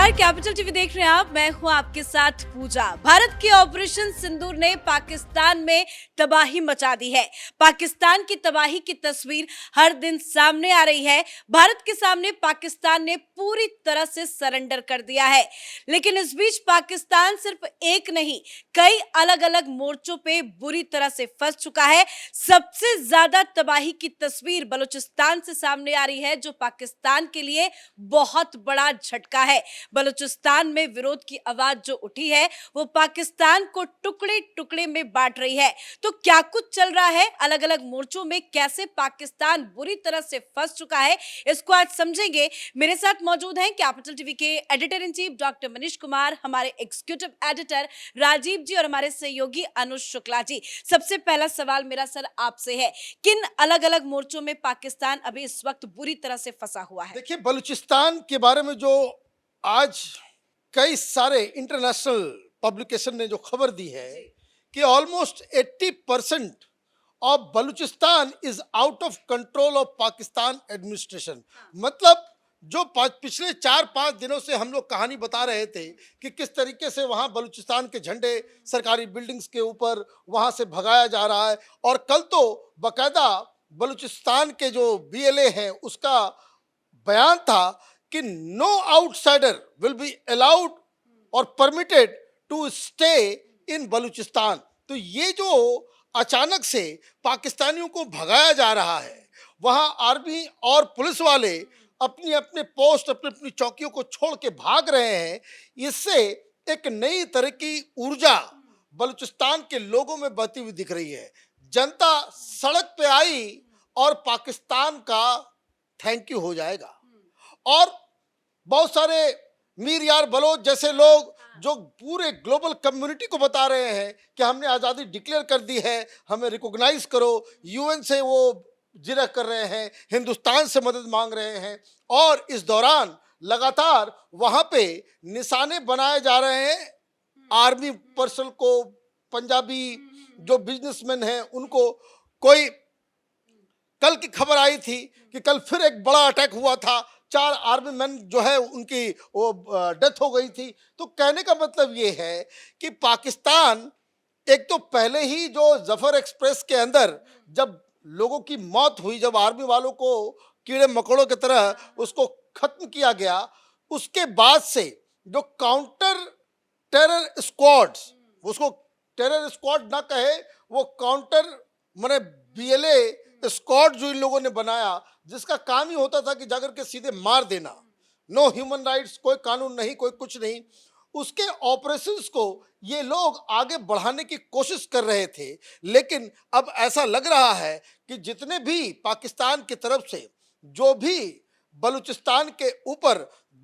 नमस्कार, capital TV देख रहे हैं आप। मैं हूं आपके साथ पूजा। भारत के ऑपरेशन सिंदूर ने पाकिस्तान में तबाही मचा दी है। पाकिस्तान की तबाही की तस्वीर हर दिन सामने आ रही है। भारत के सामने पाकिस्तान ने पूरी तरह से सरेंडर कर दिया है, लेकिन इस बीच पाकिस्तान सिर्फ एक नहीं, कई अलग अलग मोर्चों पे बुरी तरह से फंस चुका है। सबसे ज्यादा तबाही की तस्वीर बलूचिस्तान से सामने आ रही है, जो पाकिस्तान के लिए बहुत बड़ा झटका है। बलूचिस्तान में विरोध की आवाज जो उठी है, वो पाकिस्तान को टुकड़े टुकड़े में बांट रही है। तो क्या कुछ चल रहा है अलग अलग मोर्चों में, कैसे पाकिस्तान बुरी तरह से फंस चुका है, इसको आज समझेंगे। मेरे साथ मौजूद हैं कैपिटल टीवी के editor in chief doctor Manish Kumar, हमारे एग्जीक्यूटिव एडिटर राजीव जी और हमारे सहयोगी अनुज शुक्ला जी। सबसे पहला सवाल मेरा सर आपसे है, किन अलग अलग मोर्चों में पाकिस्तान अभी इस वक्त बुरी तरह से फंसा हुआ है? देखिए, बलूचिस्तान के बारे में जो आज कई सारे इंटरनेशनल पब्लिकेशन ने जो खबर दी है कि almost 80% of Balochistan is out of control of Pakistan administration. मतलब जो पिछले 4-5 दिनों से हम लोग कहानी बता रहे थे कि किस तरीके से वहाँ बलूचिस्तान के झंडे सरकारी बिल्डिंग्स के ऊपर वहाँ से भगाया जा रहा है, और कल तो बकायदा बलूचिस्तान के जो बीएलए हैं उसका बयान था कि no outsider will be allowed और permitted to stay in Balochistan. तो ये जो अचानक से पाकिस्तानियों को भगाया जा रहा है, वहां आर्मी और पुलिस वाले अपनी अपने पोस्ट अपनी अपनी चौकियों को छोड़ के भाग रहे हैं, इससे एक नई तरह की ऊर्जा बलूचिस्तान के लोगों में बहती हुई दिख रही है। जनता सड़क पे आई और पाकिस्तान का थैंक यू हो जाएगा। और बहुत सारे मीर यार बलोच जैसे लोग जो पूरे ग्लोबल कम्युनिटी को बता रहे हैं कि हमने आज़ादी डिक्लेयर कर दी है, हमें रिकॉग्नाइज करो, यूएन से वो जिरह कर रहे हैं, हिंदुस्तान से मदद मांग रहे हैं। और इस दौरान लगातार वहाँ पे निशाने बनाए जा रहे हैं आर्मी पर्सन को, पंजाबी जो बिजनेसमैन हैं उनको। कोई कल की खबर आई थी कि कल फिर एक बड़ा अटैक हुआ था, 4 आर्मी मैन जो है उनकी वो डेथ हो गई थी। तो कहने का मतलब ये है कि पाकिस्तान एक तो पहले ही जो जफर एक्सप्रेस के अंदर जब लोगों की मौत हुई, जब आर्मी वालों को कीड़े मकोड़ों की तरह उसको खत्म किया गया, उसके बाद से जो काउंटर टेरर स्क्वाड्स, उसको टेरर स्क्वाड ना कहे, वो काउंटर माने बीएलए स्क्वाड जो इन लोगों ने बनाया, जिसका काम ही होता था कि जाकर के सीधे मार देना, नो ह्यूमन राइट्स, कोई कानून नहीं, कोई कुछ नहीं। उसके ऑपरेशंस को ये लोग आगे बढ़ाने की कोशिश कर रहे थे, लेकिन अब ऐसा लग रहा है कि जितने भी पाकिस्तान की तरफ से जो भी बलूचिस्तान के ऊपर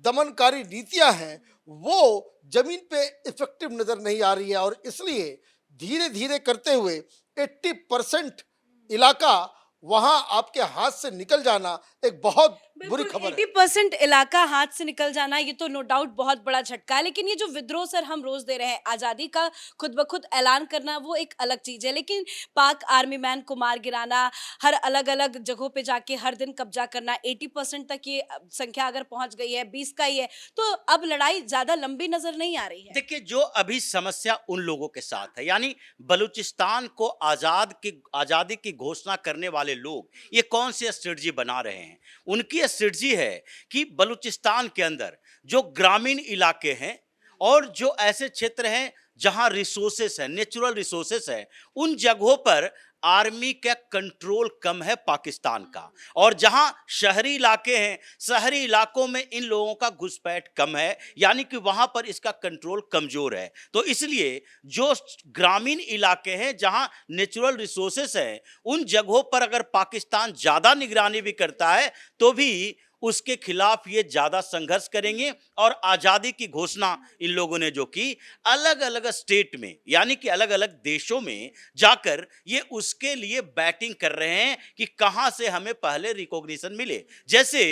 दमनकारी नीतियां हैं, वो जमीन पे इफेक्टिव नजर नहीं आ रही है। और इसलिए धीरे धीरे करते हुए 80% इलाका वहां आपके हाथ से निकल जाना एक बहुत बुरी खबर है। 80% इलाका हाथ से निकल जाना, ये तो नो डाउट बहुत बड़ा झटका है। लेकिन ये जो विद्रोह सर हम रोज दे रहे हैं, आजादी का खुद ब खुद ऐलान करना, वो एक अलग चीज है। लेकिन पाक आर्मी मैन को मार गिराना, हर अलग अलग जगहों पे जाके हर दिन कब्जा करना, 80% तक ये संख्या अगर पहुंच गई है, 20 का ही है, तो अब लड़ाई ज्यादा लंबी नजर नहीं आ रही है। देखिए, जो अभी समस्या उन लोगों के साथ है, यानी बलूचिस्तान को आजादी की घोषणा करने वाले लोग ये कौन सी स्ट्रेटजी बना रहे हैं? उनकी स्ट्रेटजी है कि बलूचिस्तान के अंदर जो ग्रामीण इलाके हैं और जो ऐसे क्षेत्र हैं जहां रिसोर्सेस है, नेचुरल रिसोर्सेस है, उन जगहों पर आर्मी का कंट्रोल कम है पाकिस्तान का। और जहां शहरी इलाके हैं, शहरी इलाकों में इन लोगों का घुसपैठ कम है, यानी कि वहां पर इसका कंट्रोल कमजोर है। तो इसलिए जो ग्रामीण इलाके हैं जहां नेचुरल रिसोर्सेस हैं, उन जगहों पर अगर पाकिस्तान ज्यादा निगरानी भी करता है तो भी उसके खिलाफ ये ज्यादा संघर्ष करेंगे। और आजादी की घोषणा इन लोगों ने जो की, अलग अलग स्टेट में यानी कि अलग अलग देशों में जाकर ये उसके लिए बैटिंग कर रहे हैं कि कहां से हमें पहले रिकॉग्निशन मिले। जैसे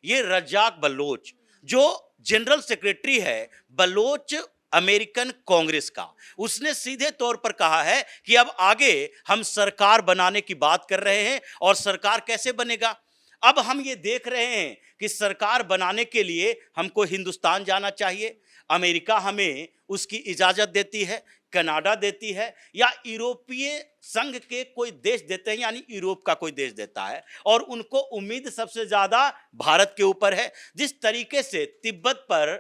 ये रज्जाक बलोच जो जनरल सेक्रेटरी है बलोच अमेरिकन कांग्रेस का, उसने सीधे तौर पर कहा है कि अब आगे हम सरकार बनाने की बात कर रहे हैं। और सरकार कैसे बनेगा? अब हम ये देख रहे हैं कि सरकार बनाने के लिए हमको हिंदुस्तान जाना चाहिए, अमेरिका हमें उसकी इजाजत देती है, कनाडा देती है, या यूरोपीय संघ के कोई देश देते हैं, यानी यूरोप का कोई देश देता है, और उनको उम्मीद सबसे ज्यादा भारत के ऊपर है। जिस तरीके से तिब्बत पर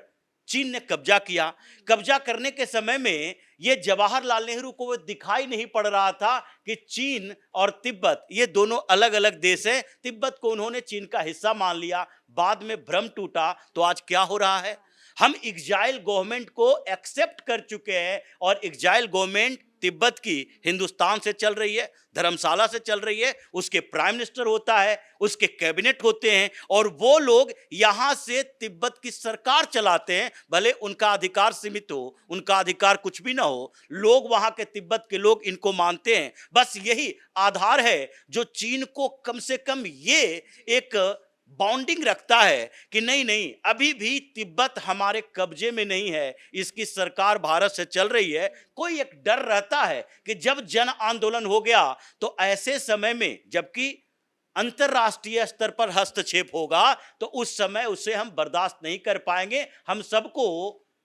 चीन ने कब्जा किया, कब्जा करने के समय में ये जवाहरलाल नेहरू को वो दिखाई नहीं पड़ रहा था कि चीन और तिब्बत ये दोनों अलग अलग देश हैं। तिब्बत को उन्होंने चीन का हिस्सा मान लिया, बाद में भ्रम टूटा, तो आज क्या हो रहा है, हम एग्जाइल गवर्नमेंट को एक्सेप्ट कर चुके हैं, और एग्जाइल गवर्नमेंट तिब्बत की हिंदुस्तान से चल रही है, धर्मशाला से चल रही है, उसके प्राइम मिनिस्टर होता है, उसके कैबिनेट होते हैं, और वो लोग यहां से तिब्बत की सरकार चलाते हैं। भले उनका अधिकार सीमित हो, उनका अधिकार कुछ भी ना हो, लोग वहां के तिब्बत के लोग इनको मानते हैं। बस यही आधार है जो चीन को कम से कम ये एक बाउंडिंग रखता है कि नहीं नहीं, अभी भी तिब्बत हमारे कब्जे में नहीं है, इसकी सरकार भारत से चल रही है। कोई एक डर रहता है कि जब जन आंदोलन हो गया तो ऐसे समय में, जबकि अंतरराष्ट्रीय स्तर पर हस्तक्षेप होगा, तो उस समय उसे हम बर्दाश्त नहीं कर पाएंगे। हम सबको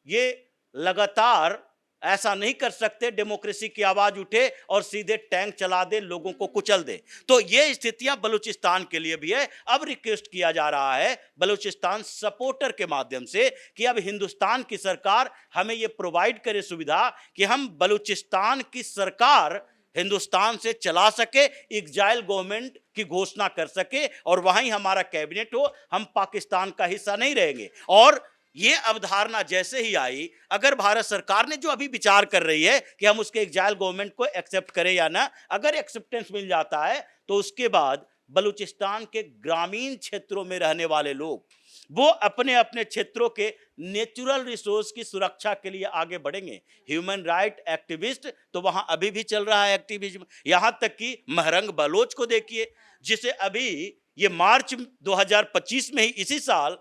ये लगातार ऐसा नहीं कर सकते, डेमोक्रेसी की आवाज उठे और सीधे टैंक चला दे, लोगों को कुचल दे। तो ये स्थितियां बलूचिस्तान के लिए भी है। अब रिक्वेस्ट किया जा रहा है बलूचिस्तान सपोर्टर के माध्यम से कि अब हिंदुस्तान की सरकार हमें ये प्रोवाइड करे सुविधा कि हम बलूचिस्तान की सरकार हिंदुस्तान से चला सके, एग्जाइल गवर्नमेंट की घोषणा कर सके, और वहीं हमारा कैबिनेट हो, हम पाकिस्तान का हिस्सा नहीं रहेंगे। और ये अवधारणा जैसे ही आई, अगर भारत सरकार ने जो अभी विचार कर रही है कि हम उसके एग्जाइल गवर्नमेंट को एक्सेप्ट करें या ना, अगर एक्सेप्टेंस मिल जाता है तो उसके बाद बलूचिस्तान के ग्रामीण क्षेत्रों में रहने वाले लोग वो अपने अपने क्षेत्रों के नेचुरल रिसोर्स की सुरक्षा के लिए आगे बढ़ेंगे। ह्यूमन राइट एक्टिविस्ट तो वहां अभी भी चल रहा है एक्टिविज्म, यहां तक कि महरंग बलोच को देखिए, जिसे अभी ये मार्च 2025 में ही, इसी साल,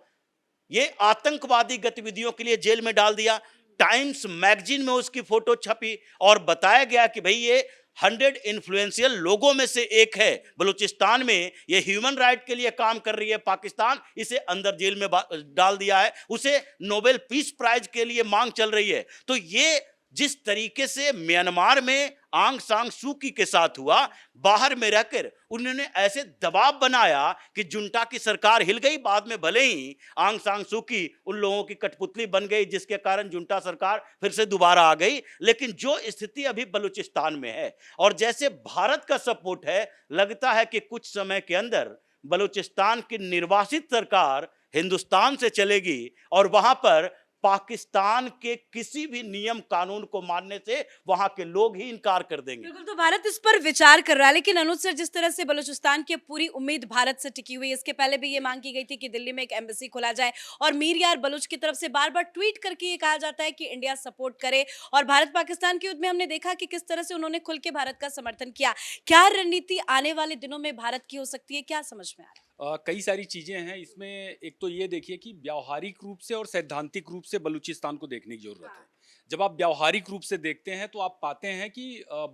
ये आतंकवादी गतिविधियों के लिए जेल में डाल दिया। टाइम्स मैगजीन में उसकी फोटो छपी और बताया गया कि भाई ये 100 इन्फ्लुएंशियल लोगों में से एक है बलूचिस्तान में, ये ह्यूमन राइट के लिए काम कर रही है। पाकिस्तान इसे अंदर जेल में डाल दिया है, उसे नोबेल पीस प्राइज के लिए मांग चल रही है। तो ये जिस तरीके से म्यांमार में आंग सांग सूकी के साथ हुआ, बाहर में रहकर उन्होंने ऐसे दबाव बनाया कि जुंटा की सरकार हिल गई। बाद में भले ही आंग सांग सूकी उन लोगों की कठपुतली बन गई, जिसके कारण जुंटा सरकार फिर से दोबारा आ गई। लेकिन जो स्थिति अभी बलूचिस्तान में है, और जैसे भारत का सपोर्ट है, लगता है कि कुछ समय के अंदर बलूचिस्तान की निर्वासित सरकार हिंदुस्तान से चलेगी, और वहां पर पाकिस्तान के किसी भी नियम कानून को मानने से वहां के लोग ही इनकार कर देंगे। बिल्कुल, तो भारत इस पर विचार कर रहा है। लेकिन अनुज सर, जिस तरह से बलूचिस्तान की पूरी उम्मीद भारत से टिकी हुई है, इसके पहले भी ये मांग की गई थी कि दिल्ली में एक एम्बेसी खोला जाए, और मीर यार बलूच की तरफ से बार बार ट्वीट करके ये कहा जाता है कि इंडिया सपोर्ट करे। और भारत पाकिस्तान के युद्ध में हमने देखा कि किस तरह से उन्होंने खुल के भारत का समर्थन किया। क्या रणनीति आने वाले दिनों में भारत की हो सकती है, क्या समझ में आ रहा है? कई सारी चीज़ें हैं इसमें। एक तो ये देखिए कि व्यावहारिक रूप से और सैद्धांतिक रूप से बलूचिस्तान को देखने की ज़रूरत है। जब आप व्यावहारिक रूप से देखते हैं तो आप पाते हैं कि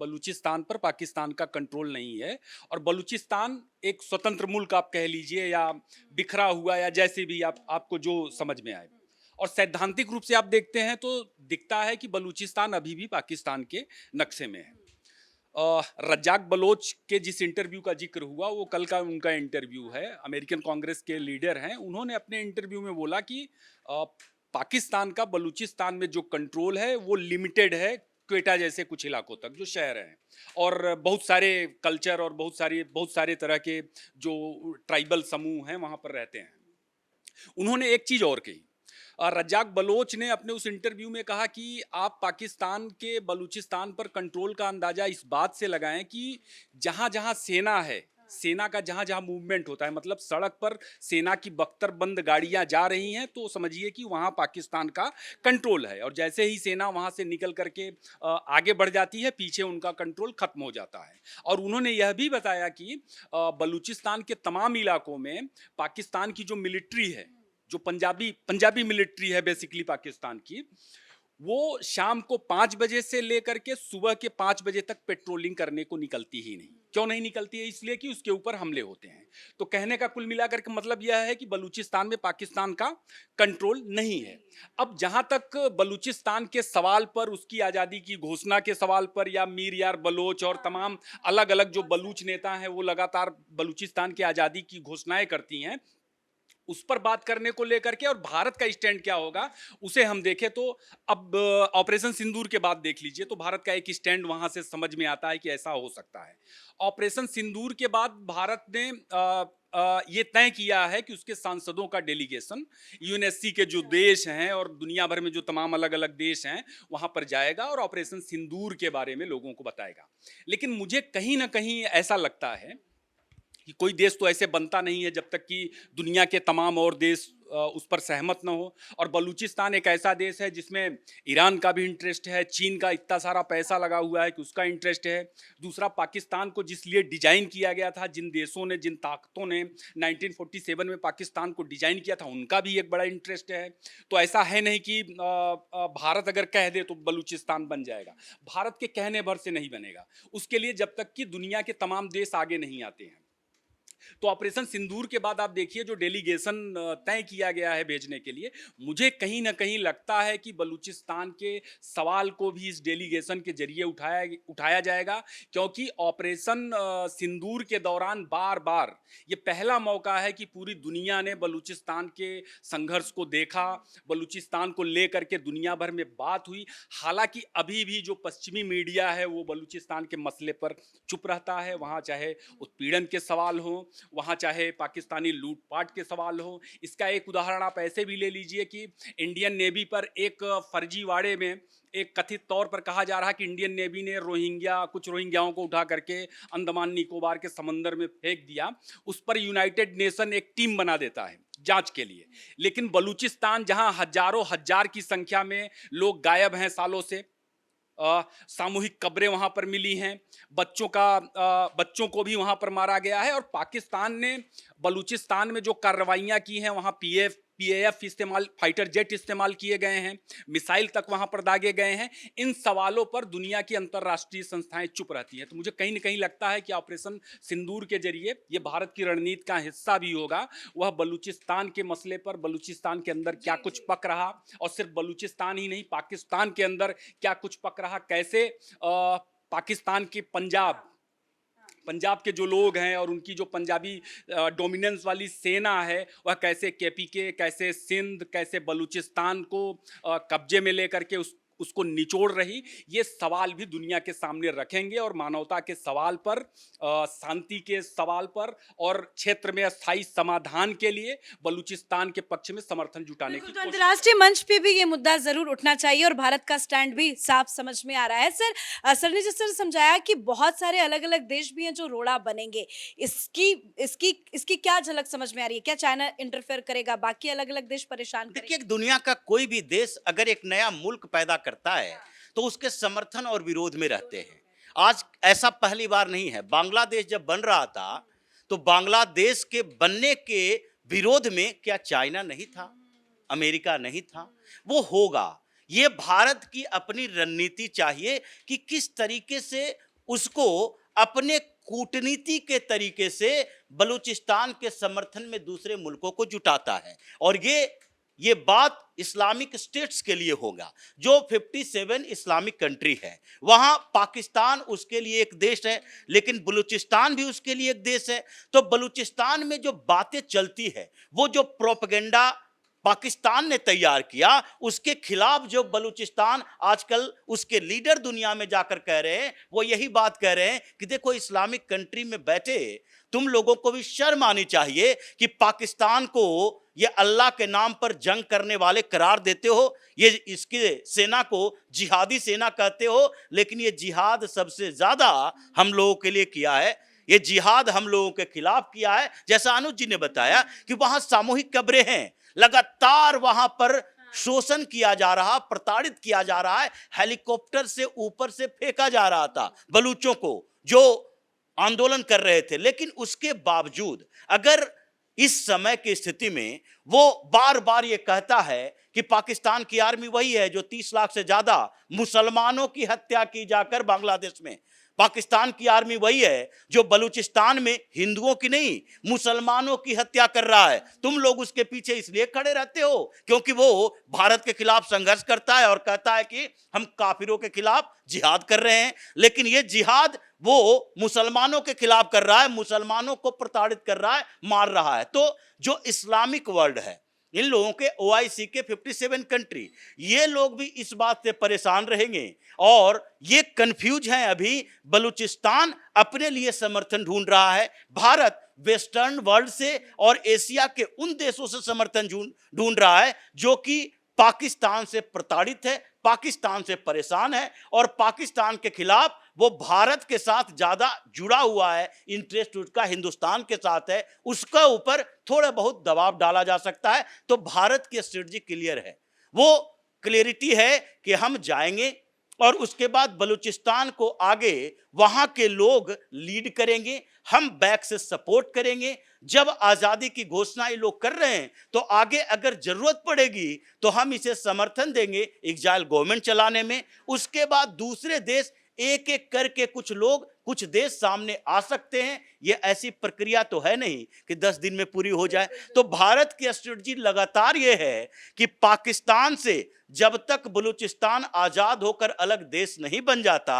बलूचिस्तान पर पाकिस्तान का कंट्रोल नहीं है, और बलूचिस्तान एक स्वतंत्र मुल्क आप कह लीजिए, या बिखरा हुआ, या जैसे भी आपको जो समझ में आए। और सैद्धांतिक रूप से आप देखते हैं तो दिखता है कि बलूचिस्तान अभी भी पाकिस्तान के नक्शे में है। रज्जाक बलोच के जिस इंटरव्यू का जिक्र हुआ, वो कल का उनका इंटरव्यू है। अमेरिकन कांग्रेस के लीडर हैं, उन्होंने अपने इंटरव्यू में बोला कि पाकिस्तान का बलूचिस्तान में जो कंट्रोल है वो लिमिटेड है, क्वेटा जैसे कुछ इलाकों तक जो शहर हैं, और बहुत सारे कल्चर और बहुत सारे तरह के जो ट्राइबल समूह हैं वहाँ पर रहते हैं। उन्होंने एक चीज़ और कही, रज्जाक बलोच ने अपने उस इंटरव्यू में कहा कि आप पाकिस्तान के बलूचिस्तान पर कंट्रोल का अंदाज़ा इस बात से लगाएं कि जहाँ जहाँ सेना है, सेना का जहाँ जहाँ मूवमेंट होता है, मतलब सड़क पर सेना की बख्तरबंद गाड़ियाँ जा रही हैं, तो समझिए कि वहाँ पाकिस्तान का कंट्रोल है। और जैसे ही सेना वहाँ से निकल करके आगे बढ़ जाती है, पीछे उनका कंट्रोल खत्म हो जाता है। और उन्होंने यह भी बताया कि बलूचिस्तान के तमाम इलाकों में पाकिस्तान की जो मिलिट्री है, जो पंजाबी मिलिट्री है बेसिकली पाकिस्तान की, वो शाम को 5 बजे से लेकर के सुबह के 5 बजे तक पेट्रोलिंग करने को निकलती ही नहीं। क्यों नहीं निकलती है? इसलिए कि उसके ऊपर हमले होते हैं। तो कहने का कुल मिलाकर के मतलब यह है कि बलूचिस्तान में पाकिस्तान का कंट्रोल नहीं है। अब जहां तक बलूचिस्तान के सवाल पर, उसकी आज़ादी की घोषणा के सवाल पर, या मीर यार बलोच और तमाम अलग अलग जो बलूच नेता हैं वो लगातार बलूचिस्तान की आज़ादी की घोषणाएं करती हैं, उस पर बात करने को लेकर के और भारत का स्टैंड क्या होगा उसे हम देखें तो अब ऑपरेशन सिंदूर के बाद देख लीजिए तो भारत का एक स्टैंड वहां से समझ में आता है कि ऐसा हो सकता है। ऑपरेशन सिंदूर के बाद भारत ने ये तय किया है कि उसके सांसदों का डेलीगेशन यूएनएससी के जो देश हैं और दुनिया भर में जो तमाम अलग अलग देश हैं वहां पर जाएगा और ऑपरेशन सिंदूर के बारे में लोगों को बताएगा। लेकिन मुझे कहीं ना कहीं ऐसा लगता है कि कोई देश तो ऐसे बनता नहीं है जब तक कि दुनिया के तमाम और देश उस पर सहमत न हो। और बलूचिस्तान एक ऐसा देश है जिसमें ईरान का भी इंटरेस्ट है, चीन का इतना सारा पैसा लगा हुआ है कि उसका इंटरेस्ट है। दूसरा, पाकिस्तान को जिस लिए डिजाइन किया गया था, जिन देशों ने, जिन ताकतों ने 1947 में पाकिस्तान को डिजाइन किया था, उनका भी एक बड़ा इंटरेस्ट है। तो ऐसा है नहीं कि भारत अगर कह दे तो बलूचिस्तान बन जाएगा। भारत के कहने भर से नहीं बनेगा, उसके लिए जब तक कि दुनिया के तमाम देश आगे नहीं आते हैं। तो ऑपरेशन सिंदूर के बाद आप देखिए जो डेलीगेशन तय किया गया है भेजने के लिए, मुझे कहीं ना कहीं लगता है कि बलूचिस्तान के सवाल को भी इस डेलीगेशन के जरिए उठाया जाएगा, क्योंकि ऑपरेशन सिंदूर के दौरान बार बार ये पहला मौका है कि पूरी दुनिया ने बलूचिस्तान के संघर्ष को देखा, बलूचिस्तान को लेकर के दुनिया भर में बात हुई। हालांकि अभी भी जो पश्चिमी मीडिया है वो बलूचिस्तान के मसले पर चुप रहता है, वहाँ चाहे उत्पीड़न के सवाल हों, वहाँ चाहे पाकिस्तानी लूटपाट के सवाल हो। इसका एक उदाहरण आप ऐसे भी ले लीजिए कि इंडियन नेवी पर एक फर्जीवाड़े में एक कथित तौर पर कहा जा रहा है कि इंडियन नेवी ने कुछ रोहिंग्याओं को उठा करके अंडमान निकोबार के समंदर में फेंक दिया। उस पर यूनाइटेड नेशन एक टीम बना देता है जांच के लिए। लेकिन बलूचिस्तान जहां हजारों हजार की संख्या में लोग गायब हैं सालों से, सामूहिक कब्रें वहां पर मिली हैं, बच्चों को भी वहां पर मारा गया है, और पाकिस्तान ने बलूचिस्तान में जो कार्रवाइयां की हैं वहां पीएएफ इस्तेमाल, फाइटर जेट इस्तेमाल किए गए हैं, मिसाइल तक वहां पर दागे गए हैं। इन सवालों पर दुनिया की अंतर्राष्ट्रीय संस्थाएं चुप रहती हैं। तो मुझे कहीं ना कहीं लगता है कि ऑपरेशन सिंदूर के जरिए ये भारत की रणनीति का हिस्सा भी होगा। वह बलूचिस्तान के मसले पर, बलूचिस्तान के अंदर क्या कुछ पक रहा, और सिर्फ बलूचिस्तान ही नहीं, पाकिस्तान के अंदर क्या कुछ पक रहा, कैसे पाकिस्तान के पंजाब के जो लोग हैं और उनकी जो पंजाबी डोमिनेंस वाली सेना है वह कैसे केपीके, कैसे सिंध, कैसे बलूचिस्तान को कब्जे में लेकर के उसको निचोड़ रही। ये सवाल भी दुनिया के सामने रखेंगे और मानवता के सवाल पर, शांति के सवाल पर और क्षेत्र में स्थायी समाधान के लिए बलूचिस्तान के पक्ष में समर्थन जुटाने की तो अंतर्राष्ट्रीय मंच पे भी ये मुद्दा जरूर उठना चाहिए और भारत का स्टैंड भी साफ समझ में आ रहा है। सर ने जिस तरह समझाया कि बहुत सारे अलग अलग देश भी हैं जो रोड़ा बनेंगे, इसकी क्या झलक समझ में आ रही है? क्या चाइना इंटरफेयर करेगा, बाकी अलग अलग देश परेशान करेंगे? देखिए, दुनिया का कोई भी देश अगर एक नया मुल्क पैदा करता है तो उसके समर्थन और विरोध में रहते हैं। आज ऐसा पहली बार नहीं है। बांग्लादेश जब बन रहा था तो बांग्लादेश के बनने के विरोध में क्या चाइना नहीं था, अमेरिका नहीं था? वो होगा। ये भारत की अपनी रणनीति चाहिए कि किस तरीके से उसको अपने कूटनीति के तरीके से बलूचिस्तान के समर्थन में दूसरे मुल्कों को जुटाता है। और ये बात इस्लामिक स्टेट्स के लिए होगा, जो 57 इस्लामिक कंट्री है। वहां पाकिस्तान उसके लिए एक देश है, लेकिन बलूचिस्तान भी उसके लिए एक देश है। तो बलूचिस्तान में जो बातें चलती है, वो जो प्रोपेगेंडा पाकिस्तान ने तैयार किया, उसके खिलाफ जो बलूचिस्तान आजकल उसके लीडर दुनिया में जाकर कह रहे हैं, वो यही बात कह रहे हैं कि देखो, इस्लामिक कंट्री में बैठे तुम लोगों को भी शर्म आनी चाहिए कि पाकिस्तान को ये अल्लाह के नाम पर जंग करने वाले करार देते हो, ये इसकी सेना को जिहादी सेना कहते हो, लेकिन ये जिहाद सबसे ज्यादा हम लोगों के लिए किया है। ये जिहाद हम लोगों के खिलाफ किया है। जैसा अनुज जी ने बताया कि वहां सामूहिक कब्रें हैं, लगातार वहां पर शोषण किया जा रहा, प्रताड़ित किया जा रहा है। हेलीकॉप्टर से ऊपर से फेंका जा रहा था बलूचों को जो आंदोलन कर रहे थे। लेकिन उसके बावजूद अगर इस समय की स्थिति में वो बार बार ये कहता है कि पाकिस्तान की आर्मी वही है जो 30 लाख से ज्यादा मुसलमानों की हत्या की जाकर बांग्लादेश में, पाकिस्तान की आर्मी वही है जो बलूचिस्तान में हिंदुओं की नहीं मुसलमानों की हत्या कर रहा है। तुम लोग उसके पीछे इसलिए खड़े रहते हो क्योंकि वो भारत के खिलाफ संघर्ष करता है और कहता है कि हम काफिरों के खिलाफ जिहाद कर रहे हैं, लेकिन ये जिहाद वो मुसलमानों के खिलाफ कर रहा है, मुसलमानों को प्रताड़ित कर रहा है, मार रहा है। तो जो इस्लामिक वर्ल्ड है, इन लोगों के ओआईसी के 57 कंट्री, ये लोग भी इस बात से परेशान रहेंगे और ये कंफ्यूज हैं। अभी बलूचिस्तान अपने लिए समर्थन ढूंढ रहा है, भारत वेस्टर्न वर्ल्ड से और एशिया के उन देशों से समर्थन ढूंढ रहा है जो कि पाकिस्तान से प्रताड़ित है, पाकिस्तान से परेशान है और पाकिस्तान के खिलाफ वो भारत के साथ ज्यादा जुड़ा हुआ है, इंटरेस्ट उसका हिंदुस्तान के साथ है, उसका ऊपर थोड़ा बहुत दबाव डाला जा सकता है। तो भारत की स्ट्रेटजी क्लियर है, वो क्लियरिटी है कि हम जाएंगे और उसके बाद बलूचिस्तान को आगे वहां के लोग लीड करेंगे, हम बैक से सपोर्ट करेंगे। जब आजादी की घोषणा ये लोग कर रहे हैं तो आगे अगर जरूरत पड़ेगी तो हम इसे समर्थन देंगे एग्जाइल गवर्नमेंट चलाने में। उसके बाद दूसरे देश एक एक करके कुछ लोग कुछ देश सामने आ सकते हैं, ये ऐसी प्रक्रिया तो है नहीं कि 10 दिन में पूरी हो जाए। तो भारत की स्ट्रेटजी लगातार ये है कि पाकिस्तान से जब तक बलूचिस्तान आजाद होकर अलग देश नहीं बन जाता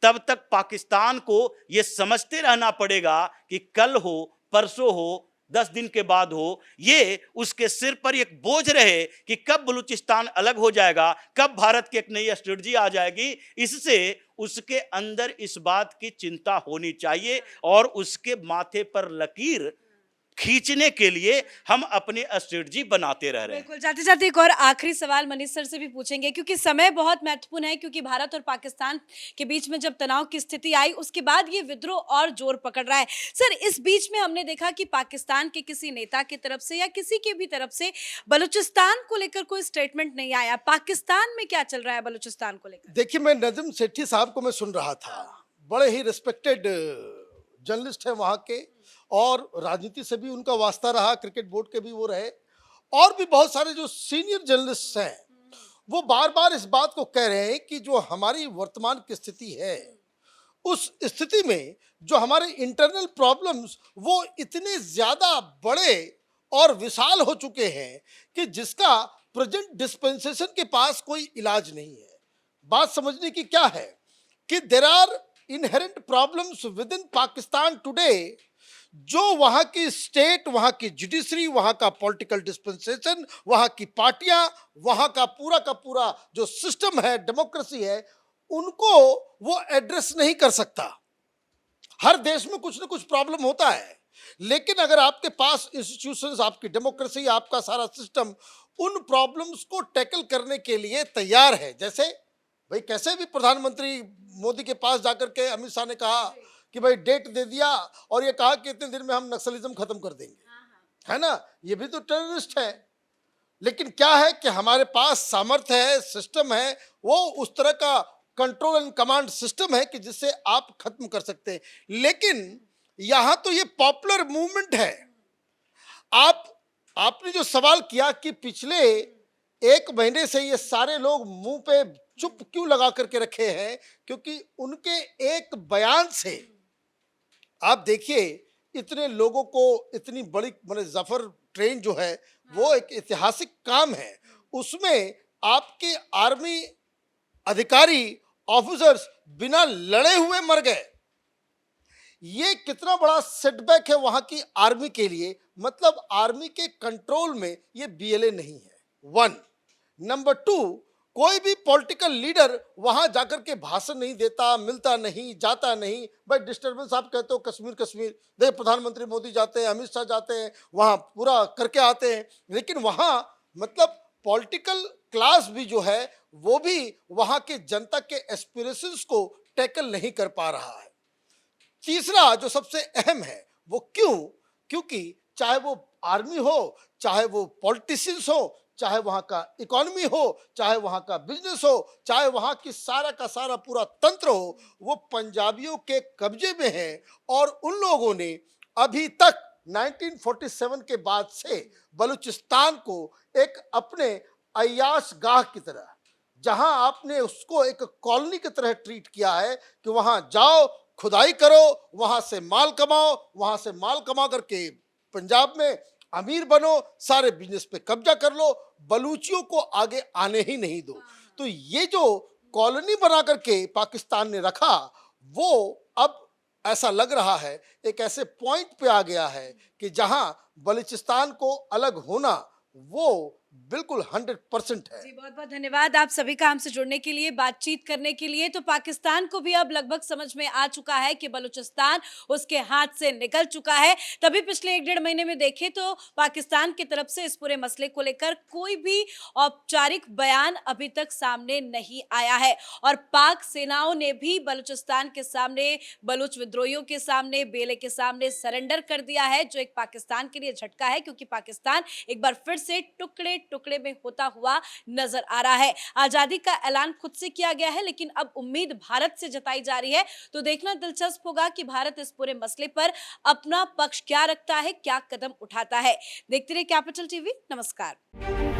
तब तक पाकिस्तान को ये समझते रहना पड़ेगा कि कल हो परसों हो 10 दिन के बाद हो, ये उसके सिर पर एक बोझ रहे कि कब बलूचिस्तान अलग हो जाएगा, कब भारत की एक नई स्ट्रेटजी आ जाएगी। इससे उसके अंदर इस बात की चिंता होनी चाहिए और उसके माथे पर लकीर खींचने के लिए हम अपनी स्ट्रेटजी बनाते रह रहे हैं। बिल्कुल, जाते जाते एक और आखिरी सवाल मनीष सर से भी पूछेंगे क्योंकि समय बहुत महत्वपूर्ण है, क्योंकि भारत और पाकिस्तान के बीच में जब तनाव की स्थिति आई उसके बाद ये विद्रोह और जोर पकड़ रहा है। सर, इस बीच में हमने देखा कि पाकिस्तान के किसी नेता की तरफ से या किसी की भी तरफ से बलूचिस्तान को लेकर कोई स्टेटमेंट नहीं आया। पाकिस्तान में क्या चल रहा है बलूचिस्तान को लेकर? देखिए, मैं नजम सेठी साहब को मैं सुन रहा था, बड़े ही रिस्पेक्टेड जर्नलिस्ट है वहाँ के और राजनीति से भी उनका वास्ता रहा, क्रिकेट बोर्ड के भी वो रहे और भी बहुत सारे जो सीनियर जर्नलिस्ट हैं वो बार बार इस बात को कह रहे हैं कि जो हमारी वर्तमान की स्थिति है उस स्थिति में जो हमारे इंटरनल प्रॉब्लम्स वो इतने ज्यादा बड़े और विशाल हो चुके हैं कि जिसका प्रेजेंट डिस्पेंसेशन के पास कोई इलाज नहीं है। बात समझने की क्या है कि there are inherent problems within Pakistan today, जो वहां की स्टेट, वहां की जुडिशरी, वहां का पॉलिटिकल डिस्पेंसेशन, वहां की पार्टियां, वहां का पूरा जो सिस्टम है, डेमोक्रेसी है, उनको वो एड्रेस नहीं कर सकता। हर देश में कुछ ना कुछ प्रॉब्लम होता है, लेकिन अगर आपके पास इंस्टीट्यूशंस, आपकी डेमोक्रेसी, आपका सारा सिस्टम उन प्रॉब्लम्स को टैकल करने के लिए तैयार है, जैसे भाई कैसे भी प्रधानमंत्री मोदी के पास जाकर के अमित शाह ने कहा कि भाई डेट दे दिया और ये कहा कि इतने दिन में हम नक्सलिज्म खत्म कर देंगे, है ना, ये भी तो टेररिस्ट है। लेकिन क्या है कि हमारे पास सामर्थ्य है, सिस्टम है, वो उस तरह का कंट्रोल एंड कमांड सिस्टम है कि जिससे आप खत्म कर सकते हैं। लेकिन यहां तो ये पॉपुलर मूवमेंट है। आपने जो सवाल किया कि पिछले 1 महीने से ये सारे लोग मुंह पे चुप क्यों लगा करके रखे हैं, क्योंकि उनके एक बयान से आप देखिए इतने लोगों को, इतनी बड़ी माने जफर ट्रेन जो है वो एक ऐतिहासिक काम है, उसमें आपके आर्मी अधिकारी, ऑफिसर्स बिना लड़े हुए मर गए। ये कितना बड़ा सेटबैक है वहां की आर्मी के लिए। मतलब आर्मी के कंट्रोल में ये बीएलए नहीं है, 1। नंबर 2, कोई भी पॉलिटिकल लीडर वहां जाकर के भाषण नहीं देता, मिलता नहीं, जाता नहीं। भाई डिस्टर्बेंस आप कहते हो कश्मीर, देख प्रधानमंत्री मोदी जाते हैं, अमित शाह जाते हैं, वहां पूरा करके आते हैं, लेकिन वहां मतलब पॉलिटिकल क्लास भी जो है वो भी वहां के जनता के एस्पिरेशंस को टैकल नहीं कर पा रहा है। तीसरा जो सबसे अहम है वो क्योंकि चाहे वो आर्मी हो, चाहे वो पॉलिटिशियंस हो, चाहे वहां का इकोनॉमी हो, चाहे वहां का बिजनेस हो, चाहे वहां की सारा का सारा पूरा तंत्र हो, वो पंजाबियों के कब्जे में है और उन लोगों ने अभी तक 1947 के बाद से बलूचिस्तान को एक अपने अय्याश गाह की तरह, जहां आपने उसको एक कॉलोनी की तरह ट्रीट किया है कि वहां जाओ, खुदाई करो, वहां से माल कमाओ, वहां से माल कमा करके पंजाब में अमीर बनो, सारे बिजनेस पे कब्जा कर लो, बलूचियों को आगे आने ही नहीं दो। तो ये जो कॉलोनी बना करके पाकिस्तान ने रखा, वो अब ऐसा लग रहा है एक ऐसे पॉइंट पे आ गया है कि जहां बलूचिस्तान को अलग होना वो बिल्कुल 100% है। जी बहुत बहुत धन्यवाद आप सभी का हमसे जुड़ने के लिए, बातचीत करने के लिए। तो पाकिस्तान को भी अब लगभग समझ में आ चुका है कि बलूचिस्तान उसके हाथ से निकल चुका है। तभी पिछले 1-1.5 महीने में देखें तो पाकिस्तान की तरफ से इस पूरे मसले को लेकर कोई भी औपचारिक बयान अभी तक सामने नहीं आया है और पाक सेनाओं ने भी बलूचिस्तान के सामने, बलूच विद्रोहियों के सामने, बेले के सामने सरेंडर कर दिया है, जो एक पाकिस्तान के लिए झटका है क्योंकि पाकिस्तान एक बार फिर से टुकड़े टुकड़े में होता हुआ नजर आ रहा है। आजादी का ऐलान खुद से किया गया है, लेकिन अब उम्मीद भारत से जताई जा रही है। तो देखना दिलचस्प होगा कि भारत इस पूरे मसले पर अपना पक्ष क्या रखता है, क्या कदम उठाता है। देखते रहिए कैपिटल टीवी। नमस्कार।